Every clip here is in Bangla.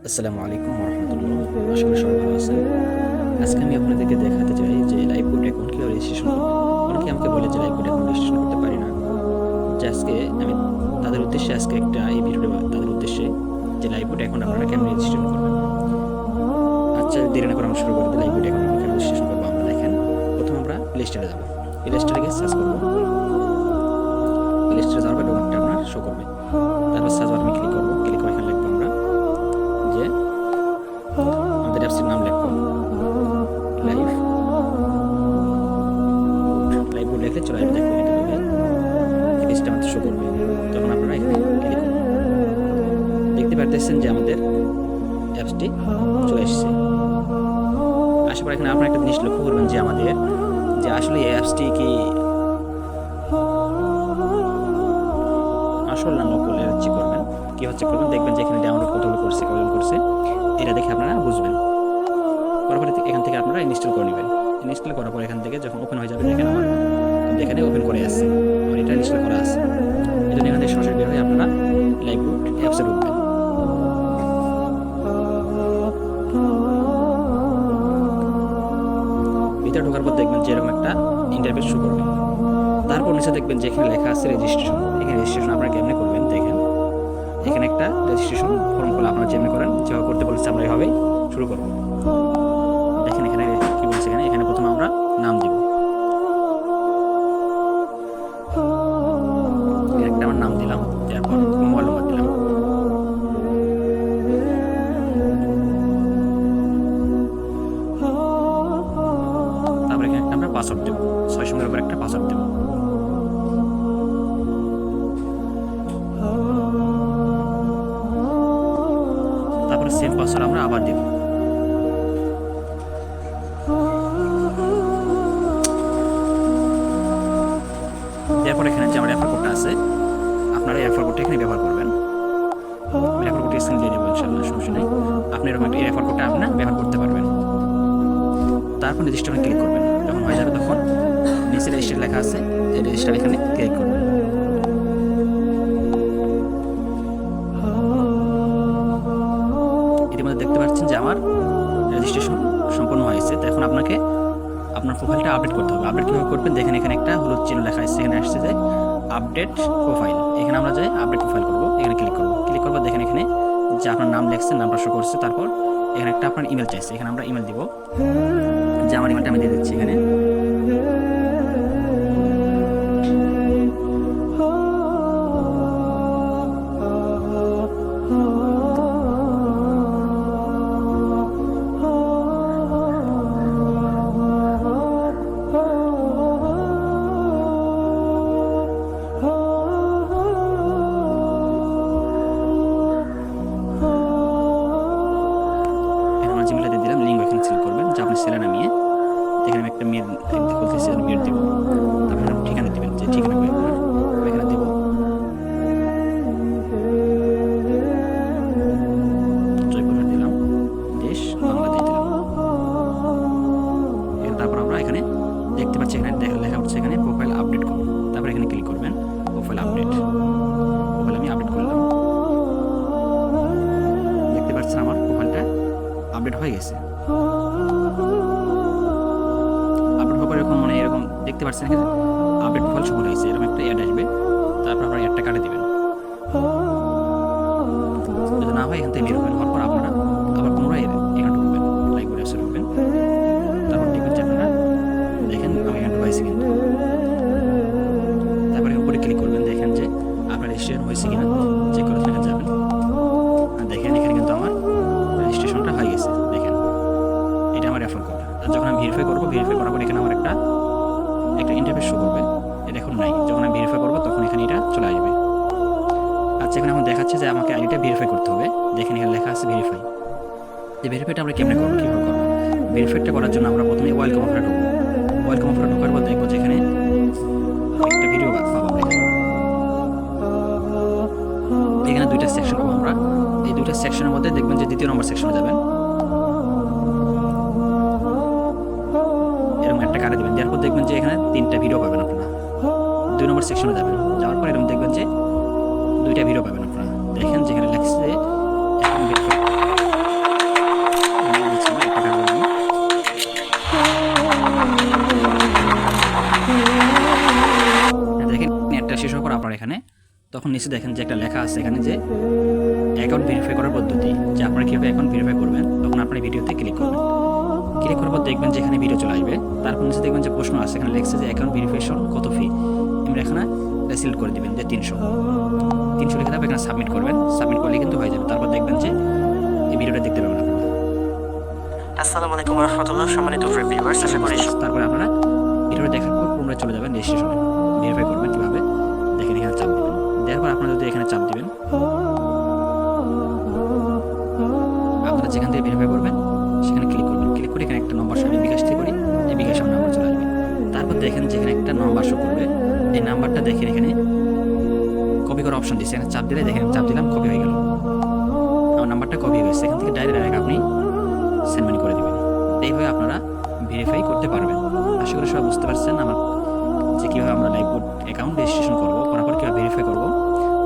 আসসালামু আলাইকুম রহমতুল্লাহ। আশা করি সবাই ভালো আছেন। আজকে আমি আপনাদেরকে দেখাতে চাই যে লাইভ বোট অ্যাকাউন্ট কীভাবে রেজিস্ট্রেশন করবেন। অনেকে আমাকে বলে যে লাইভ বোট অ্যাকাউন্ট রেজিস্ট্রেশন করতে পারি না। যে আজকে আমি তাদের উদ্দেশ্যে আজকে একটা এই ভিডিওটা তাদের উদ্দেশ্যে যে লাইভ বোট অ্যাকাউন্ট আপনারা কেমন রেজিস্ট্রেশন করবেন। আচ্ছা, দেরি না করে আমরা শুরু করে দিই। লাইভ বোট অ্যাকাউন্ট আমরা কেমন রেজিস্ট্রেশন করবো আমরা দেখেন। প্রথম আমরা প্লে স্টোরে যাবো। প্লে স্টোরে গিয়ে সার্চ করবো। প্লে স্টোরে যাওয়ার পর ডকুমেন্টটা আপনার শো করবে। তারপর সার্চ বাটনে ক্লিক করবো। ক্লিক করে এখানে লিখবো আমরা যে আমাদের অ্যাপসটির নাম লিখবো লাইভ বোট লিখলে চলে আসবে। দেখবো এটা এই পেজটা আমাদের শো করবে। তখন আপনারা এখানে ক্লিক করবেন। দেখতে পারতেছেন যে আমাদের অ্যাপসটি চলে এসেছে। আশা করি এখানে আপনারা একটা জিনিস লক্ষ্য করবেন যে আমাদের যে আসলে এই অ্যাপসটি কি আসল না নকল এর চেক করবেন। কি হচ্ছে করবেন, দেখবেন যে এখানে ডাউনলোড কতগুলো করছে কতজন করছে এটা দেখে আপনারা বুঝবেন। পরবর্তী এখান থেকে আপনারা ইনস্টল করে নেবেন। ইনস্টল করার পর এখান থেকে যখন ওপেন হয়ে যাবে দেখেন আমার এখানে ওপেন করে আসছে, আর এটা ইনস্টল করা আছে। এই জন্য এখান থেকে সরাসরি বের হয়ে আপনারা লাইভ বোট অ্যাপসে ঢুকবেন। ভিতরে ঢোকার পর দেখবেন যে এরকম একটা ইন্টারফেস শো করবে। তারপর নিচে দেখবেন যে এখানে লেখা আছে রেজিস্ট্রেশন। এখানে রেজিস্ট্রেশন আপনারা কেমনে করবেন দেখেন। এখানে একটা রেজিস্ট্রেশন ফর্ম করলে আপনারা যেমনি করেন যেভাবে করতে বলেছে আমরা এইভাবেই শুরু করব। দেখেন এখানে কি বলছে, এখানে প্রথমে আমরা নাম দিব। একটা আমার নাম দিলাম, তারপর মোবাইল নম্বর দিলাম। তারপর এখানে একটা আমরা পাসওয়ার্ড দেবো, 6 সংখ্যার উপর একটা পাসওয়ার্ড দেবো। তারপরে সেম পাসওয়ার্ড আমরা আবার দেব। এরপর এখানে যে আমার রেফার কোডটা আছে, আপনারা এই রেফার কোডটা এখানে ব্যবহার করবেন। আমি রেফার কোডটা স্ক্রিন দিয়ে দেবো, ইনশাআল্লাহ সমস্যা নেই। আপনি এরকম একটা রেফার কোডটা আপনার ব্যবহার করতে পারবেন। তারপর রেজিস্টারে ক্লিক করবেন। যখন হয়ে যাবে তখন নিচে রেজিস্টার লেখা আছে, এই রেজিস্টার এখানে ক্লিক করবেন। ইতিমধ্যে দেখতে পাচ্ছেন যে আমার রেজিস্ট্রেশন সম্পূর্ণ হয়েছে। তো এখন আপনাকে আপনার প্রোফাইলটা আপডেট করতে হবে। আপডেট কীভাবে করবেন দেখেন, এখানে একটা হলুদ চিহ্ন লেখা আছে, এখানে আসছে যে আপডেট প্রোফাইল। এখানে আমরা যে আপডেট প্রোফাইল করবো এখানে ক্লিক করবো। ক্লিক করবো দেখেন এখানে যে আপনার নাম লেখছেন, নামটা শো করছে। তারপর এখানে একটা আপনার ইমেল চাইছে, এখানে আমরা ইমেল দিব। যে আমার ইমেলটা আমি দিয়ে দিচ্ছি এখানে। জিমেলটা দিয়ে দিলাম। লিঙ্ক এখানে সিলেক্ট করবেন যে আপনি ছেলে না মেয়ে। এখানে আমি একটা মেয়ের খুলতেছি, মেয়ের দেবো। তারপরে ঠিকানা দেবেন, যে ঠিকানা এখানে দেবো। জয়পুরহাট দিলাম, দেশ বাংলাদেশ দিলাম। তারপর আমরা এখানে দেখতে পাচ্ছি এখানে লেখা উঠছে এখানে প্রোফাইল আপডেট করুন। তারপরে এখানে ক্লিক করবেন প্রোফাইল আপডেট। প্রোফাইল আমি আপডেট করলাম। দেখতে পাচ্ছেন আমার প্রোফাইলটা আপডেট হয়ে গেছে। আপডেট হওয়ার পর এরকম এরকম দেখতে পাচ্ছেন এখানে আপডেট প্রোফাইল শুরু হয়েছে, এরকম একটা অ্যাড আসবে। তারপর আপনারা অ্যাডটা কাটে দেবেন। যদি না হয় এখান থেকে বের হবেন। হওয়ার পর আপনারা আবার পুনরায় এখানে ঢুকবেন, লাইভ বোট অ্যাপসে ঢুকবেন। তারপর দেখবেন যে আপনারা দেখেন আমি এখানে হয়েছে কিন্তু। তারপরে উপরে ক্লিক করবেন, দেখেন যে আপনার রেজিস্ট্রেশন হয়েছে কিনা চেক করে এখানে যাবেন। দেখেন এখানে কিন্তু আমার রেজিস্ট্রেশনটা হয়ে গেছে। দেখেন এটা আমার রেফার কোড। আর যখন আমি ভেরিফাই করবো, ভেরিফাই করার পর এখানে আমার একটা ইন্টারফেস শো করবে। এটা এখন নাই, যখন আমি ভেরিফাই করবো তখন এখানে এটা চলে আসবে। আচ্ছা, এখানে আমার দেখাচ্ছে যে আমাকে আইডিটা ভেরিফাই করতে হবে। দেখেন এখানে লেখা আছে ভেরিফাই। যে ভেরিফাইটা আমরা কেমনে করবো, কীভাবে করবো? ভেরিফাইটা করার জন্য আমরা প্রথমে ওয়েলকাম অফারে ঢুকবো। ওয়েলকাম অফারে ঢোকার পর দেখবো যে এখানে একটা ভিডিও পাবো। এখানে দুইটা সেকশন পাবো আমরা। এই দুইটা সেকশনের মধ্যে দেখবেন যে দ্বিতীয় নম্বর সেকশনে যাবেন, এরকম একটা কাটে দেবেন। দেওয়ার পর দেখবেন যে এখানে 3টা ভিডিও পাবেন আপনারা। 2 নম্বর সেকশনে যাবেন, যাওয়ার পর এরকম দেখবেন যে 2টা ভিডিও পাবেন আপনারা। দেখেন যেখানে লেখছে তখন নিচে দেখেন যে একটা লেখা আছে এখানে যে অ্যাকাউন্ট ভেরিফাই করার পদ্ধতি, যে আপনারা কীভাবে অ্যাকাউন্ট ভেরিফাই করবেন। তখন আপনার ভিডিওতে ক্লিক করবেন। ক্লিক করার পর দেখবেন যে এখানে ভিডিও চলে আসবে। তারপর নিচে দেখবেন যে প্রশ্ন আছে, এখানে লেখছে যে অ্যাকাউন্ট ভেরিফিকেশন কত ফি। আমরা এখানে সিলেক্ট করে দিবেন যে 300 লিখে তারপর এখানে সাবমিট করবেন। সাবমিট করলে কিন্তু হয়ে যাবে। তারপর দেখবেন যে এই ভিডিওটা দেখতে পাবেন আপনারা। আসসালামু আলাইকুম ওয়া রাহমাতুল্লাহ, সম্মানিত ভিউয়ার্স, আশা করি তারপরে আপনারা ভিডিওটা দেখার পর পুনরায় চলে যাবেন রেজিস্ট্রেশনে। ভেরিফাই করবেন কীভাবে দেখেন, এখানে চাপ দেবেন। দেওয়ার পর আপনারা যদি এখানে চাপ দিবেন, আপনারা যেখান থেকে ভেরিফাই করবেন সেখানে ক্লিক করবেন। ক্লিক করে এখানে একটা নম্বর আমি বিকাশ থেকে করি, এই বিকাশ আমার নাম্বার চলে আসবে। তারপর দেখেন যেখানে একটা নাম্বার শো করবে, এই নাম্বারটা দেখেন এখানে কপি করার অপশন দিচ্ছে। এখানে চাপ দিলে দেখেন, চাপ দিলাম, কপি হয়ে গেল। আমার নাম্বারটা কপি হয়ে গেছে। এখান থেকে ডাইরেক্ট আপনি সেন্ড মানি করে দেবেন। এইভাবে আপনারা ভেরিফাই করতে পারবেন। আশা করি সবাই বুঝতে পারছেন আমার যে কীভাবে আমরা লাইভবোট অ্যাকাউন্ট রেজিস্ট্রেশন করবো, করার পর কীভাবে ভেরিফাই করবো।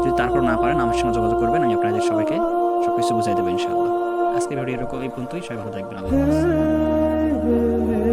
যদি তারপর না পারেন আমার সঙ্গে যোগাযোগ করবেন, আমি আপনাদের সবাইকে সব কিছু বুঝাই দেবো ইনশাআল্লাহ। আজকে ভিডিও এরকম এই পর্যন্তই। সবাই ভালো থাকবেন। আল্লাহ হাফেজ।